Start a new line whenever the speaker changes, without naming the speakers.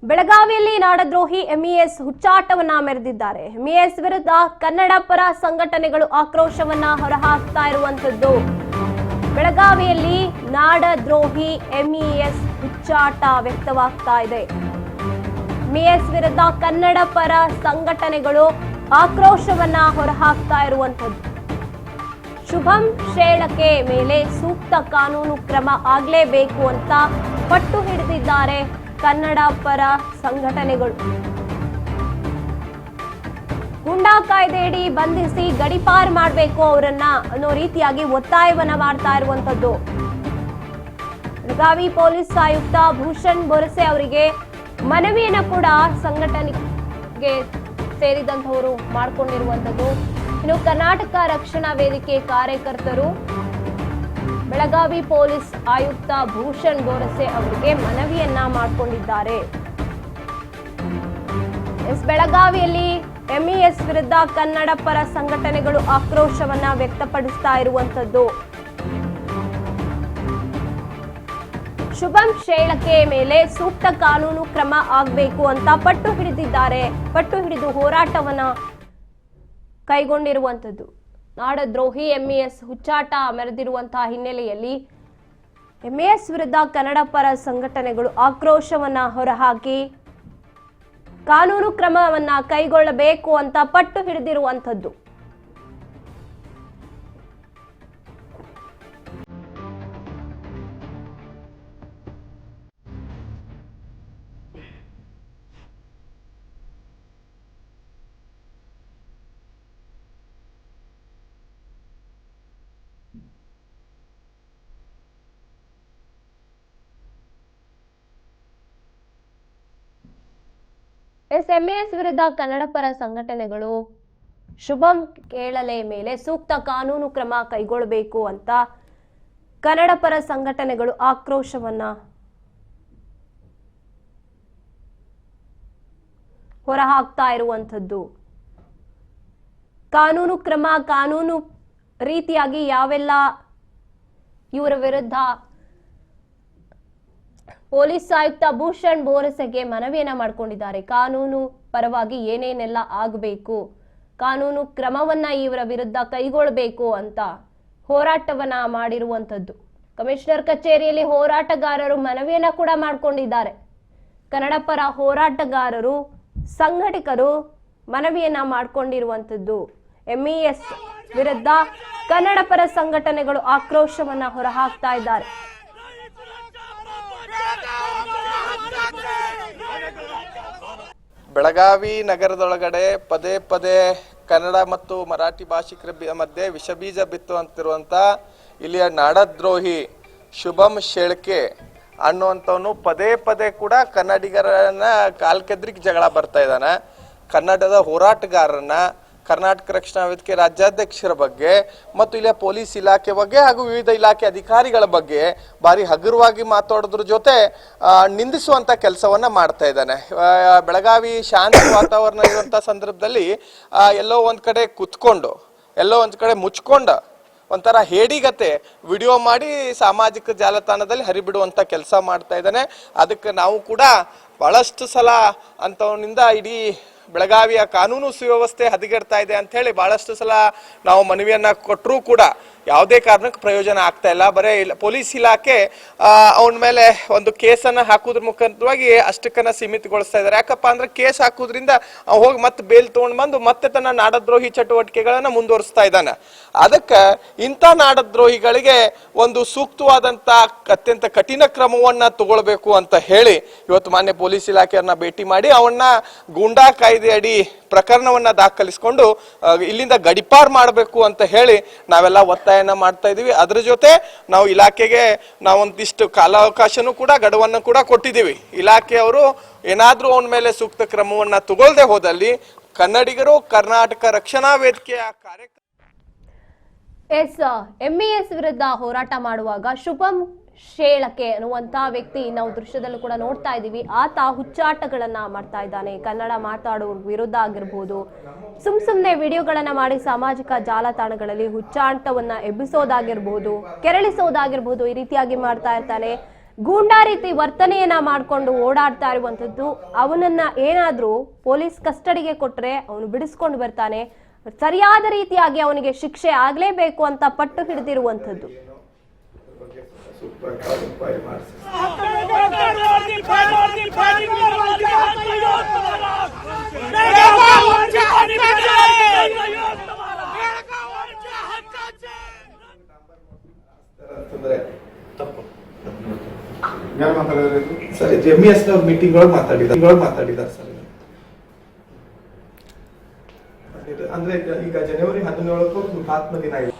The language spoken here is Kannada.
ಬೆಳಗಾವಿಯಲ್ಲಿ ನಾಡದ್ರೋಹಿ ಎಂಇಎಸ್ ಹುಚ್ಚಾಟವನ್ನ ಮೆರೆದಿದ್ದಾರೆ. ಎಂಇಎಸ್ ವಿರುದ್ಧ ಕನ್ನಡ ಪರ ಸಂಘಟನೆಗಳು ಆಕ್ರೋಶವನ್ನ ಹೊರಹಾಕ್ತಾ ಇರುವಂತದ್ದು. ಬೆಳಗಾವಿಯಲ್ಲಿ ನಾಡದ್ರೋಹಿ ಎಂಇಎಸ್ ಹುಚ್ಚಾಟ ವ್ಯಕ್ತವಾಗ್ತಾ ಇದೆ. ಎಂಇಎಸ್ ವಿರುದ್ಧ ಕನ್ನಡ ಪರ ಸಂಘಟನೆಗಳು ಆಕ್ರೋಶವನ್ನ ಹೊರಹಾಕ್ತಾ ಇರುವಂತದ್ದು. ಶುಭಂ ಶೇಳಕೆ ಮೇಲೆ ಸೂಕ್ತ ಕಾನೂನು ಕ್ರಮ ಆಗಲೇಬೇಕು ಅಂತ ಪಟ್ಟು ಹಿಡಿದಿದ್ದಾರೆ ಕನ್ನಡ ಪರ ಸಂಘಟನೆಗಳು. ಗುಂಡಾ ಕಾಯ್ದೆಯಡಿ ಬಂಧಿಸಿ ಗಡಿಪಾರ್ ಮಾಡಬೇಕು ಅವರನ್ನ ಅನ್ನೋ ರೀತಿಯಾಗಿ ಒತ್ತಾಯವನ್ನ ಮಾಡ್ತಾ ಇರುವಂತದ್ದು. ಬೆಳಗಾವಿ ಪೊಲೀಸ್ ಆಯುಕ್ತ ಭೂಷಣ್ ಬೋರಸೆ ಅವರಿಗೆ ಮನವಿಯನ್ನ ಕೂಡ ಸಂಘಟನೆಗೆ ಸೇರಿದಂತವರು ಮಾಡಿಕೊಂಡಿರುವಂತದ್ದು. ಇನ್ನು ಕರ್ನಾಟಕ ರಕ್ಷಣಾ ವೇದಿಕೆ ಕಾರ್ಯಕರ್ತರು ಬೆಳಗಾವಿ ಪೊಲೀಸ್ ಆಯುಕ್ತ ಭೂಷಣ್ ಬೋರಸೆ ಅವರಿಗೆ ಮನವಿಯನ್ನ ಮಾಡಿಕೊಂಡಿದ್ದಾರೆ. ಬೆಳಗಾವಿಯಲ್ಲಿ ಎಂಇಎಸ್ ವಿರುದ್ಧ ಕನ್ನಡ ಪರ ಸಂಘಟನೆಗಳು ಆಕ್ರೋಶವನ್ನ ವ್ಯಕ್ತಪಡಿಸ್ತಾ ಇರುವಂತದ್ದು. ಶುಭಂ ಶೇಳಕೆ ಮೇಲೆ ಸೂಕ್ತ ಕಾನೂನು ಕ್ರಮ ಆಗಬೇಕು ಅಂತ ಪಟ್ಟು ಹಿಡಿದಿದ್ದಾರೆ. ಪಟ್ಟು ಹಿಡಿದು ಹೋರಾಟವನ್ನ ಕೈಗೊಂಡಿರುವಂತದ್ದು. ನಾಡದ್ರೋಹಿ ಎಂಇಎಸ್ ಹುಚ್ಚಾಟ ಮೆರೆದಿರುವಂತಹ ಹಿನ್ನೆಲೆಯಲ್ಲಿ ಎಂಇಎಸ್ ವಿರುದ್ಧ ಕನ್ನಡ ಪರ ಸಂಘಟನೆಗಳು ಆಕ್ರೋಶವನ್ನ ಹೊರಹಾಕಿ ಕಾನೂನು ಕ್ರಮವನ್ನ ಕೈಗೊಳ್ಳಬೇಕು ಅಂತ ಪಟ್ಟು ಹಿಡಿದಿರುವಂತದ್ದು. ಎಂಇಎಸ್ ವಿರುದ್ಧ ಕನ್ನಡ ಪರ ಸಂಘಟನೆಗಳು ಶುಭಂ ಕೇಳಲೆ ಮೇಲೆ ಸೂಕ್ತ ಕಾನೂನು ಕ್ರಮ ಕೈಗೊಳ್ಳಬೇಕು ಅಂತ ಕನ್ನಡ ಪರ ಸಂಘಟನೆಗಳು ಆಕ್ರೋಶವನ್ನ ಹೊರಹಾಕ್ತಾ ಇರುವಂತದ್ದು. ಕಾನೂನು ಕ್ರಮ, ಕಾನೂನು ರೀತಿಯಾಗಿ ಯಾವೆಲ್ಲ ಇವರ ವಿರುದ್ಧ ಪೊಲೀಸ್ ಆಯುಕ್ತ ಭೂಷಣ್ ಬೋರಸೆಗೆ ಮನವಿಯನ್ನ ಮಾಡಿಕೊಂಡಿದ್ದಾರೆ. ಕಾನೂನು ಪರವಾಗಿ ಏನೇನೆಲ್ಲ ಆಗಬೇಕು, ಕಾನೂನು ಕ್ರಮವನ್ನ ಇವರ ವಿರುದ್ಧ ಕೈಗೊಳ್ಳಬೇಕು ಅಂತ ಹೋರಾಟವನ್ನ ಮಾಡಿರುವಂತದ್ದು. ಕಮಿಷನರ್ ಕಚೇರಿಯಲ್ಲಿ ಹೋರಾಟಗಾರರು ಮನವಿಯನ್ನ ಕೂಡ ಮಾಡಿಕೊಂಡಿದ್ದಾರೆ. ಕನ್ನಡ ಪರ ಹೋರಾಟಗಾರರು, ಸಂಘಟಕರು ಮನವಿಯನ್ನ ಮಾಡಿಕೊಂಡಿರುವಂತದ್ದು. ಎಂಇಎಸ್ ವಿರುದ್ಧ ಕನ್ನಡ ಪರ ಸಂಘಟನೆಗಳು ಆಕ್ರೋಶವನ್ನ ಹೊರಹಾಕ್ತಾ ಇದ್ದಾರೆ.
ಬೆಳಗಾವಿ ನಗರದೊಳಗಡೆ ಪದೇ ಪದೇ ಕನ್ನಡ ಮತ್ತು ಮರಾಠಿ ಭಾಷಿಕರ ಮಧ್ಯೆ ವಿಷಬೀಜ ಬಿತ್ತುವಂತಿರುವಂತ ಇಲ್ಲಿಯ ನಾಡದ್ರೋಹಿ ಶುಭಂ ಶೇಳ್ಕೆ ಅನ್ನುವಂಥವನು ಪದೇ ಪದೇ ಕೂಡ ಕನ್ನಡಿಗರನ್ನ ಕಾಲ್ಕೆದ್ರಿಗೆ ಜಗಳ ಬರ್ತಾ ಇದ್ದಾನೆ. ಕನ್ನಡದ ಹೋರಾಟಗಾರರನ್ನ, ಕರ್ನಾಟಕ ರಕ್ಷಣಾ ವೇದಿಕೆ ರಾಜ್ಯಾಧ್ಯಕ್ಷರ ಬಗ್ಗೆ ಮತ್ತು ಇಲ್ಲಿಯ ಪೊಲೀಸ್ ಇಲಾಖೆ ಬಗ್ಗೆ ಹಾಗೂ ವಿವಿಧ ಇಲಾಖೆ ಅಧಿಕಾರಿಗಳ ಬಗ್ಗೆ ಭಾರಿ ಹಗುರವಾಗಿ ಮಾತಾಡೋದ್ರ ಜೊತೆ ನಿಂದಿಸುವಂತ ಕೆಲಸವನ್ನ ಮಾಡ್ತಾ ಇದ್ದಾನೆ. ಬೆಳಗಾವಿ ಶಾಂತ ವಾತಾವರಣ ಇರುವಂತ ಸಂದರ್ಭದಲ್ಲಿ ಎಲ್ಲೋ ಒಂದ್ ಕಡೆ ಕುತ್ಕೊಂಡು, ಎಲ್ಲೋ ಒಂದ್ ಕಡೆ ಮುಚ್ಕೊಂಡ ಒಂಥರ ಹೇಡಿಗತೆ ವಿಡಿಯೋ ಮಾಡಿ ಸಾಮಾಜಿಕ ಜಾಲತಾಣದಲ್ಲಿ ಹರಿಬಿಡುವಂತ ಕೆಲಸ ಮಾಡ್ತಾ ಇದ್ದಾನೆ. ಅದಕ್ಕೆ ನಾವು ಕೂಡ ಬಹಳಷ್ಟು ಸಲ ಅಂತವನಿಂದ ಇಡೀ ಬೆಳಗಾವಿಯ ಕಾನೂನು ಸುವ್ಯವಸ್ಥೆ ಹದಗೆಡ್ತಾ ಇದೆ ಅಂತ ಹೇಳಿ ಬಹಳಷ್ಟು ಸಲ ನಾವು ಮನವಿಯನ್ನ ಕೊಟ್ಟರೂ ಕೂಡ ಯಾವುದೇ ಕಾರಣಕ್ಕೆ ಪ್ರಯೋಜನ ಆಗ್ತಾ ಇಲ್ಲ. ಬರೇ ಪೊಲೀಸ್ ಇಲಾಖೆ ಅವನ ಮೇಲೆ ಒಂದು ಕೇಸನ್ನ ಹಾಕುದ್ರ ಮುಖಾಂತರವಾಗಿ ಅಷ್ಟಕ್ಕನ್ನ ಸೀಮಿತಗೊಳಿಸ್ತಾ ಇದ್ದಾರೆ. ಯಾಕಪ್ಪ ಅಂದ್ರೆ ಕೇಸ್ ಹಾಕುದ್ರಿಂದ ಹೋಗಿ ಮತ್ತೆ ಬೇಲ್ ತಗೊಂಡ್ ಬಂದು ಮತ್ತೆ ತನ್ನ ನಾಡದ್ರೋಹಿ ಚಟುವಟಿಕೆಗಳನ್ನ ಮುಂದುವರಿಸ್ತಾ ಇದ್ದಾನೆ. ಅದಕ್ಕೆ ಇಂಥ ನಾಡದ್ರೋಹಿಗಳಿಗೆ ಒಂದು ಸೂಕ್ತವಾದಂತ ಅತ್ಯಂತ ಕಠಿಣ ಕ್ರಮವನ್ನ ತಗೊಳ್ಬೇಕು ಅಂತ ಹೇಳಿ ಇವತ್ತು ಮಾನ್ಯ ಪೊಲೀಸ್ ಇಲಾಖೆಯನ್ನ ಭೇಟಿ ಮಾಡಿ ಅವನ್ನ ಗೂಂಡಾ ಕಾಯ್ದೆ ಅಡಿ ಪ್ರಕರಣವನ್ನ ದಾಖಲಿಸಿಕೊಂಡು ಇಲ್ಲಿಂದ ಗಡಿಪಾರ್ ಮಾಡಬೇಕು ಅಂತ ಹೇಳಿ ನಾವೆಲ್ಲ ಒತ್ತಾಯನ ಮಾಡ್ತಾ ಇದೀವಿ. ಅದ್ರ ಜೊತೆ ನಾವು ಇಲಾಖೆಗೆ ನಾವೊಂದಿಷ್ಟು ಕಾಲಾವಕಾಶನೂ ಕೂಡ ಗಡುವನ್ನು ಕೂಡ ಕೊಟ್ಟಿದ್ದೀವಿ. ಇಲಾಖೆಯವರು ಏನಾದ್ರೂ ಅವನ ಮೇಲೆ ಸೂಕ್ತ ಕ್ರಮವನ್ನ ತಗೊಳ್ಳದೆ ಹೋದಲ್ಲಿ ಕನ್ನಡಿಗರು ಕರ್ನಾಟಕ ರಕ್ಷಣಾ ವೇದಿಕೆಯ ಕಾರ್ಯಕ್ರಮ
ಎಂಇಎಸ್ ವಿರುದ್ಧ ಹೋರಾಟ ಮಾಡುವಾಗ ಶುಭಂ ಶೇಳಕೆ ಅನ್ನುವಂತ ವ್ಯಕ್ತಿ ನಾವು ದೃಶ್ಯದಲ್ಲೂ ಕೂಡ ನೋಡ್ತಾ ಇದೀವಿ. ಆತ ಹುಚ್ಚಾಟಗಳನ್ನ ಮಾಡ್ತಾ ಇದ್ದಾನೆ. ಕನ್ನಡ ಮಾತಾಡೋರ್ ವಿರುದ್ಧ ಆಗಿರ್ಬೋದು, ಸುಮ್ನೆ ವಿಡಿಯೋಗಳನ್ನ ಮಾಡಿ ಸಾಮಾಜಿಕ ಜಾಲತಾಣಗಳಲ್ಲಿ ಹುಚ್ಚಾಟವನ್ನ ಎಬ್ಬಿಸೋದಾಗಿರ್ಬೋದು, ಕೆರಳಿಸೋದಾಗಿರ್ಬೋದು, ಈ ರೀತಿಯಾಗಿ ಮಾಡ್ತಾ ಇರ್ತಾನೆ. ಗೂಂಡಾ ರೀತಿ ವರ್ತನೆಯನ್ನ ಮಾಡ್ಕೊಂಡು ಓಡಾಡ್ತಾ ಇರುವಂತದ್ದು. ಅವನನ್ನ ಏನಾದ್ರೂ ಪೊಲೀಸ್ ಕಸ್ಟಡಿಗೆ ಕೊಟ್ರೆ ಅವನು ಬಿಡಿಸ್ಕೊಂಡು ಬರ್ತಾನೆ, ಸರಿಯಾದ ರೀತಿಯಾಗಿ ಅವನಿಗೆ ಶಿಕ್ಷೆ ಆಗ್ಲೇಬೇಕು ಅಂತ ಪಟ್ಟು ಹಿಡಿದಿರುವಂತದ್ದು.
ಸರ್ MES ಮೀಟಿಂಗ್ ಒಳಗೆ ಮಾತಾಡಿದ್ದಾರೆ ಸರ್. ಅಂದ್ರೆ ಈಗ ಜನವರಿ 17ಕ್ಕೂ 4 ದಿನ ಆಗಿದೆ.